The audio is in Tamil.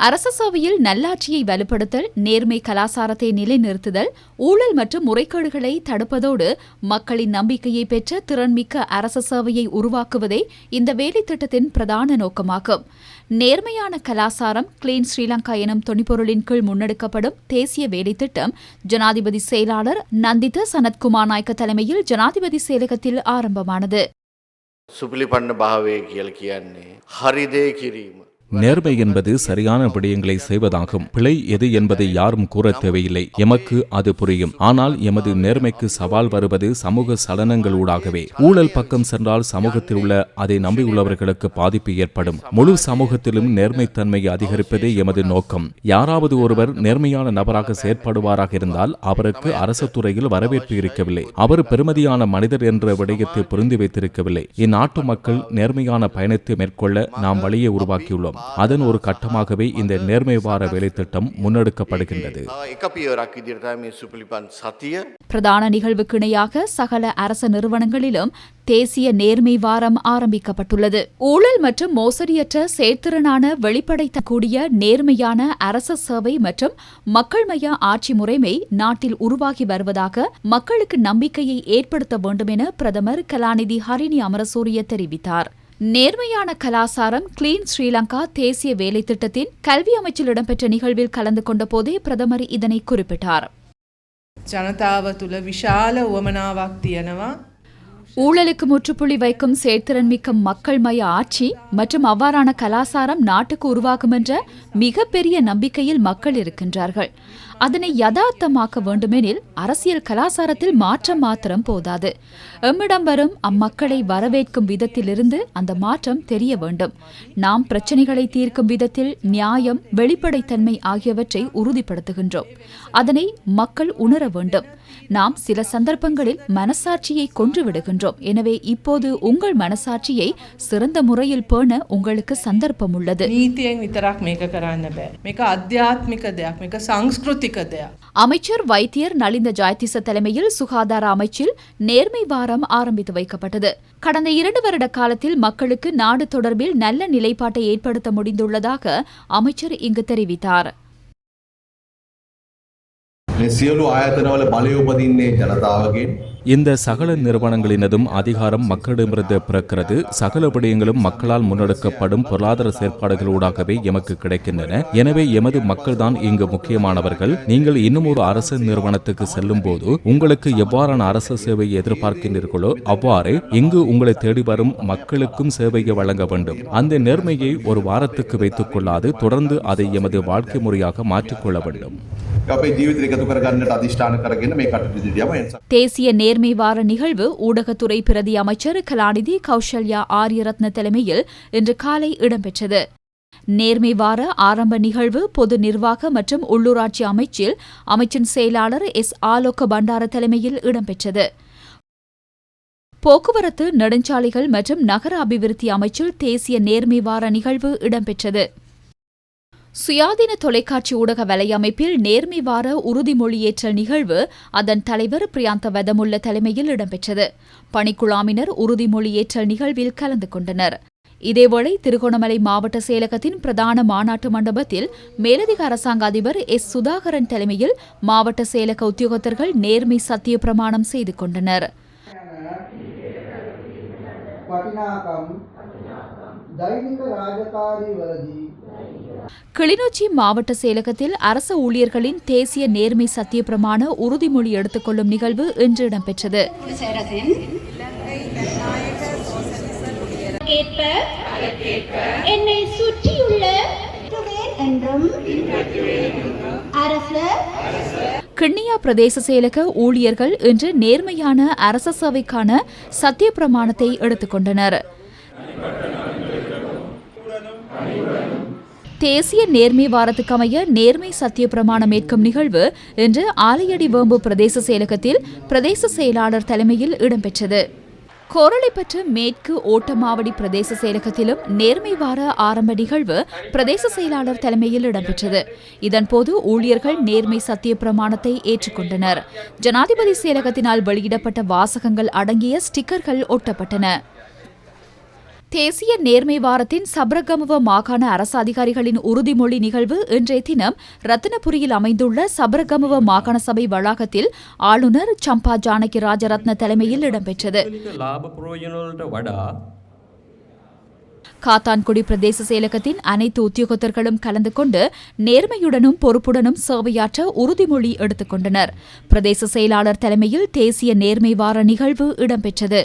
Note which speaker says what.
Speaker 1: அரச சேவையில் நல்லாட்சியை வலுப்படுத்தல், நேர்மை கலாசாரத்தை நிலைநிறுத்துதல், ஊழல் மற்றும் முறைகேடுகளை தடுப்பதோடு மக்களின் நம்பிக்கையை பெற்ற திறன்மிக்க அரச சேவையை உருவாக்குவதே இந்த வேலைத்திட்டத்தின் பிரதான நோக்கமாகும். நேர்மையான கலாசாரம் கிளீன் ஸ்ரீலங்கா எனும் தொனிப்பொருளின் கீழ் முன்னெடுக்கப்படும் தேசிய வேலைத்திட்டம் ஜனாதிபதி செயலாளர் நந்தித சனத்குமார் நாயக்க தலைமையில் ஜனாதிபதி செயலகத்தில் ஆரம்பமானது.
Speaker 2: நேர்மை என்பது சரியான விடயங்களை செய்வதாகும். பிழை எது என்பதை யாரும் கூற தேவையில்லை. எமக்கு அது புரியும். ஆனால் எமது நேர்மைக்கு சவால் வருவது சமூக சலனங்களூடாகவே. ஊழல் பக்கம் சென்றால் சமூகத்தில் உள்ள அதை நம்பியுள்ளவர்களுக்கு பாதிப்பு ஏற்படும். முழு சமூகத்திலும் நேர்மைத்தன்மையை அதிகரிப்பதே எமது நோக்கம். யாராவது ஒருவர் நேர்மையான நபராக செயற்படுவாராக இருந்தால் அவருக்கு அரசு துறையில் வரவேற்பு இருக்கவில்லை. அவர் பெருமதியான மனிதர் என்ற விடயத்தை புரிந்து வைத்திருக்கவில்லை. இந்நாட்டு மக்கள் நேர்மையான பயணத்தை மேற்கொள்ள நாம் வழியை உருவாக்கியுள்ளோம். அதன் ஒரு கட்டமாகவே இந்த நேர்மை வார வேலைத்திட்டம் முன்னெடுக்கப்படுகின்றது.
Speaker 1: பிரதான நிகழ்வுக்கு இணையாக சகல அரச நிறுவனங்களிலும் தேசிய நேர்மை வாரம் ஆரம்பிக்கப்பட்டுள்ளது. ஊழல் மற்றும் மோசடியற்ற செயற்திறனான வெளிப்படைத்தக்கூடிய நேர்மையான அரச சேவை மற்றும் மக்கள் மைய ஆட்சி முறைமை நாட்டில் உருவாகி வருவதாக மக்களுக்கு நம்பிக்கையை ஏற்படுத்த வேண்டும் என பிரதமர் கலாநிதி ஹரிணி அமரசூரிய தெரிவித்தார். நேர்மையான கலாசாரம் கிளீன் ஸ்ரீலங்கா தேசிய வேலைத்திட்டத்தின் கல்வி அமைச்சில் இடம்பெற்ற நிகழ்வில் கலந்து கொண்ட போதே பிரதமர் இதனை குறிப்பிட்டார்.
Speaker 3: ஜனதாவ துல விஷால உவமனாவாக் தியனவா
Speaker 1: ஊழலுக்கு முற்றுப்புள்ளி வைக்கும் செயற்திறன்மிக்க மக்கள் மைய ஆட்சி மற்றும் அவ்வாறான கலாசாரம் நாட்டுக்கு உருவாகும் என்ற மிகப்பெரிய நம்பிக்கையில் மக்கள் இருக்கின்றார்கள். அதனை யதார்த்தமாக்க வேண்டுமெனில் அரசியல் கலாசாரத்தில் மாற்றம் மாத்திரம் போதாது. எம்மிடம் வரும் அம்மக்களை வரவேற்கும் விதத்திலிருந்து அந்த மாற்றம் தெரிய வேண்டும். நாம் பிரச்சினைகளை தீர்க்கும் விதத்தில் நியாயம், வெளிப்படைத்தன்மை ஆகியவற்றை உறுதிப்படுத்துகின்றோம். அதனை மக்கள் உணர வேண்டும். நாம் சில சந்தர்ப்பங்களில் மனசாட்சியை கொன்றுவிடுகின்றோம். எனவே இப்போது உங்கள் மனசாட்சியை சிறந்த முறையில் பேண உங்களுக்கு சந்தர்ப்பம் உள்ளது. அமைச்சர் வைத்தியர் நலிந்த ஜாயதிச தலைமையில் சுகாதார அமைச்சில் நேர்மை வாரம் ஆரம்பித்து வைக்கப்பட்டது. கடந்த 2 வருட காலத்தில் மக்களுக்கு நாடு தொடர்பில் நல்ல நிலைப்பாட்டை ஏற்படுத்த முடிந்துள்ளதாக அமைச்சர் இங்கு தெரிவித்தார்.
Speaker 2: இந்த சகல நிறுவனங்களினதும் அதிகாரம் மக்களிடமிருந்து பிறக்கிறது. சகல விடயங்களும் மக்களால் முன்னெடுக்கப்படும் பொருளாதார செயற்பாடுகளூடாகவே எமக்கு கிடைக்கின்றன. எனவே எமது மக்கள்தான் இங்கு முக்கியமானவர்கள். நீங்கள் இன்னும் ஒரு அரசு நிறுவனத்துக்கு செல்லும் போது உங்களுக்கு எவ்வாறான அரசு சேவையை எதிர்பார்க்கின்றீர்களோ அவ்வாறு இங்கு உங்களை தேடி வரும் மக்களுக்கும் சேவையை வழங்க வேண்டும். அந்த நேர்மையை ஒரு வாரத்துக்கு வைத்துக் கொள்ளாது தொடர்ந்து அதை எமது வாழ்க்கை முறையாக மாற்றிக்கொள்ள வேண்டும்.
Speaker 1: தேசிய நேர்மை வார நிகழ்வு ஊடகத்துறை பிரதி அமைச்சர் கலாநிதி கௌசல்யா ஆரியரத்ன தலைமையில் இன்று காலை இடம்பெற்றது. நேர்மை வார ஆரம்ப நிகழ்வு பொது நிர்வாக மற்றும் உள்ளூராட்சி அமைச்சில் அமைச்சின் செயலாளர் எஸ் ஆலோக பண்டார தலைமையில் இடம்பெற்றது. போக்குவரத்து, நெடுஞ்சாலைகள் மற்றும் நகர அபிவிருத்தி அமைச்சில் தேசிய நேர்மை வார நிகழ்வு இடம்பெற்றது. சுயாதீன தொலைக்காட்சி ஊடக வலையமைப்பில் நேர்மை வார உறுதிமொழியேற்றல் நிகழ்வு அதன் தலைவர் பிரியாந்த வெதமுல்ல தலைமையில் இடம்பெற்றது. பணிக்குழாமினர் உறுதிமொழியேற்றல் நிகழ்வில் கலந்து கொண்டனர். இதேவேளை திருகோணமலை மாவட்ட செயலகத்தின் பிரதான மாநாட்டு மண்டபத்தில் மேலதிக அரசாங்க அதிபர் எஸ் சுதாகரன் தலைமையில் மாவட்ட செயலக உத்தியோகத்தர்கள் நேர்மை சத்திய பிரமாணம் செய்து கொண்டனர். கிளிநொச்சி மாவட்ட செயலகத்தில் அரச ஊழியர்களின் தேசிய நேர்மை சத்திய பிரமாண உறுதிமொழி எடுத்துக் கொள்ளும் நிகழ்வு இன்று இடம்பெற்றது. என்னை சுற்றியுள்ள கிண்ணியா பிரதேச செயலக ஊழியர்கள் இன்று நேர்மையான அரச சேவைக்கான சத்திய பிரமாணத்தை எடுத்துக்கொண்டனர். தேசிய நேர்மை வாரத்துக்கமைய நேர்மை சத்திய பிரமாணம் ஏற்கும் நிகழ்வு இன்று ஆலையடி வேம்பு பிரதேச செயலகத்தில் பிரதேச செயலாளர் தலைமையில் இடம்பெற்றது. கோரளைப்பற்று மேற்கு ஓட்டமாவடி பிரதேச செயலகத்திலும் நேர்மை வார ஆரம்ப நிகழ்வு பிரதேச செயலாளர் தலைமையில் இடம்பெற்றது. இதன்போது ஊழியர்கள் நேர்மை சத்திய பிரமாணத்தை ஏற்றுக்கொண்டனர். ஜனாதிபதி செயலகத்தினால் வெளியிடப்பட்ட வாசகங்கள் அடங்கிய ஸ்டிக்கர்கள் ஒட்டப்பட்டன. தேசிய நேர்மை வாரத்தின் சபரகமுவ மாகாண அரசு அதிகாரிகளின் உறுதிமொழி நிகழ்வு இன்றைய தினம் ரத்தினபுரியில் அமைந்துள்ள சபரகமுவ மாகாண சபை வளாகத்தில் ஆளுநர் சம்பா ஜானகி ராஜரத்ன தலைமையில் இடம்பெற்றது. காத்தான்குடி பிரதேச செயலகத்தின் அனைத்து உத்தியோகத்தர்களும் கலந்து கொண்டு நேர்மையுடனும் பொறுப்புடனும் சேவையாற்ற உறுதிமொழி எடுத்துக் கொண்டனர். பிரதேச செயலாளர் தலைமையில் தேசிய நேர்மை வார நிகழ்வு இடம்பெற்றது.